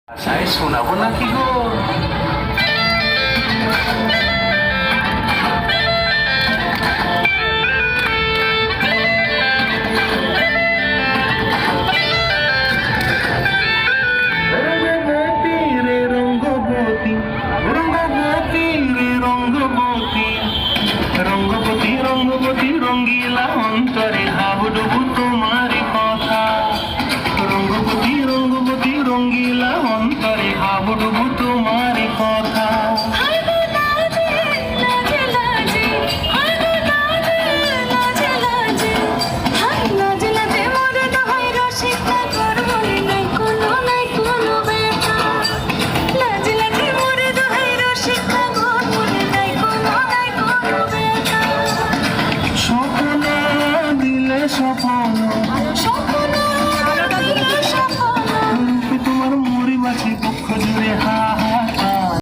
আশায় শোনাবো নাকি গো? রঙ্গবতী রে রঙ্গবতী, রঙ্গবতী রে রঙ্গবতী, রঙ্গবতী রঙ্গবতী রঙ্গিলা অন্তরে হাবুডুবু তোমারই কথা। রঙ্গবতী রঙ্গবতী রঙ্গিলা অন্তরে হাবুডুবু তোমারই কথা। স্বপ্ন তোমার মরি বাছি পক্ষ জুড়ে